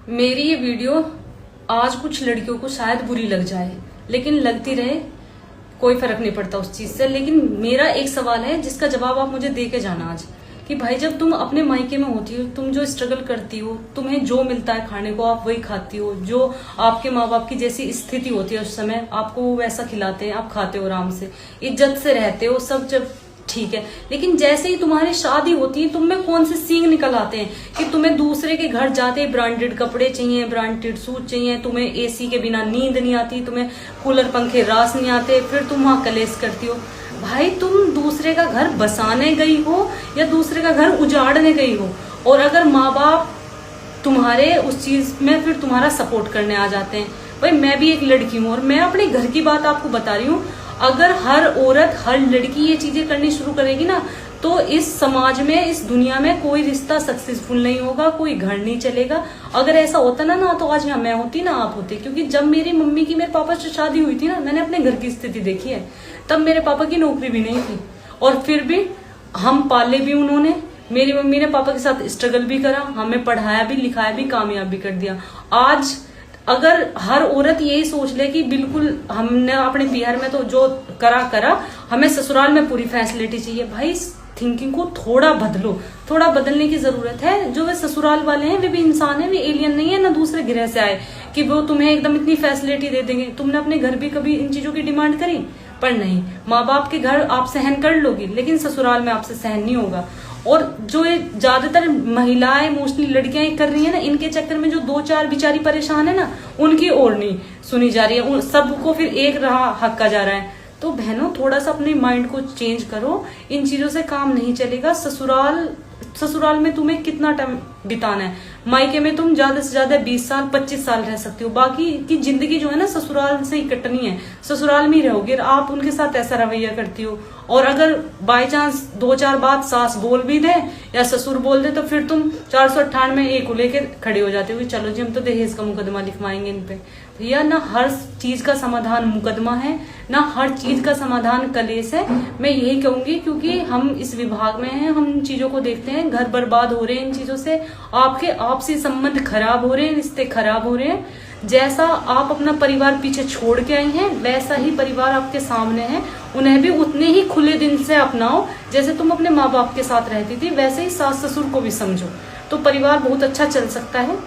मेरी ये वीडियो आज कुछ लड़कियों को शायद बुरी लग जाए, लेकिन लगती रहे, कोई फर्क नहीं पड़ता उस चीज से। लेकिन मेरा एक सवाल है जिसका जवाब आप मुझे दे के जाना आज, कि भाई जब तुम अपने मायके में होती हो, तुम जो स्ट्रगल करती हो, तुम्हें जो मिलता है खाने को आप वही खाती हो, जो आपके माँ बाप की जैसी स्थिति होती है उस समय आपको वो वैसा खिलाते हैं, आप खाते हो आराम से, इज्जत से रहते हो, सब जब ठीक है। लेकिन जैसे ही तुम्हारी शादी होती है, तुम में कौन से सींग निकल आते हैं कि तुम्हें दूसरे के घर जाते ही ब्रांडेड कपड़े चाहिए, ब्रांडेड सूट चाहिए, तुम्हें एसी के बिना नींद नहीं आती, तुम्हें कूलर पंखे रास नहीं आते, फिर तुम वहां कलेश करती हो। भाई तुम दूसरे का घर बसाने गई हो या दूसरे का घर उजाड़ने गई हो, और अगर माँ बाप तुम्हारे उस चीज में फिर तुम्हारा सपोर्ट करने आ जाते हैं। भाई मैं भी एक लड़की हूँ और मैं अपने घर की बात आपको बता रही हूँ। अगर हर औरत, हर लड़की ये चीजें करनी शुरू करेगी ना, तो इस समाज में, इस दुनिया में कोई रिश्ता सक्सेसफुल नहीं होगा, कोई घर नहीं चलेगा। अगर ऐसा होता ना तो आज यहाँ मैं होती ना आप होते। क्योंकि जब मेरी मम्मी की मेरे पापा से शादी हुई थी ना, मैंने अपने घर की स्थिति देखी है। तब मेरे पापा की नौकरी भी नहीं थी और फिर भी हम पाले भी उन्होंने। मेरी मम्मी ने पापा के साथ स्ट्रगल भी करा, हमें पढ़ाया भी, लिखाया भी, कामयाब भी कर दिया। आज अगर हर औरत यही सोच ले कि बिल्कुल हमने अपने बिहार में तो जो करा, हमें ससुराल में पूरी फैसिलिटी चाहिए, भाई थिंकिंग को थोड़ा बदलो, थोड़ा बदलने की जरूरत है। जो वे ससुराल वाले हैं वे भी इंसान है, वे एलियन नहीं है, ना दूसरे ग्रह से आए कि वो तुम्हें एकदम इतनी फैसिलिटी दे देंगे। तुमने अपने घर भी कभी इन चीजों की डिमांड करी? पर नहीं। माँ बाप के घर आप सहन कर लोगी, लेकिन ससुराल में आपसे सहन नहीं होगा। और जो ये ज्यादातर महिलाएं, मोस्टली लड़कियां कर रही है ना, इनके चक्कर में जो 2-4 बेचारी परेशान है ना, उनकी ओर नहीं सुनी जा रही है, सबको फिर एक रहा हक्का जा रहा है। तो बहनों थोड़ा सा अपने माइंड को चेंज करो, इन चीजों से काम नहीं चलेगा। ससुराल में तुम्हें कितना टाइम बिताना है, मायके में तुम ज्यादा से ज्यादा 20 साल 25 साल रह सकती हो, बाकी की जिंदगी जो है ना ससुराल से ही कटनी है, ससुराल में ही रहोगे। आप उनके साथ ऐसा रवैया करती हो, और अगर बाय चांस 2-4 बात सास बोल भी दे या ससुर बोल दे, तो फिर तुम 498 में एक को लेकर खड़े हो जाते हो, चलो जी हम तो दहेज का मुकदमा लिखवाएंगे इन पे। भैया ना हर चीज का समाधान मुकदमा है, ना हर चीज का समाधान कलेश है। मैं यही कहूंगी, क्योंकि हम इस विभाग में हैं, हम इन चीजों को देखते हैं, घर बर्बाद हो रहे हैं इन चीजों से, आपके आपसी संबंध खराब हो रहे हैं, रिश्ते खराब हो रहे हैं। जैसा आप अपना परिवार पीछे छोड़ के आई हैं, वैसा ही परिवार आपके सामने है, उन्हें भी उतने ही खुले दिल से अपनाओ जैसे तुम अपने माँ बाप के साथ रहती थी, वैसे ही सास ससुर को भी समझो, तो परिवार बहुत अच्छा चल सकता है।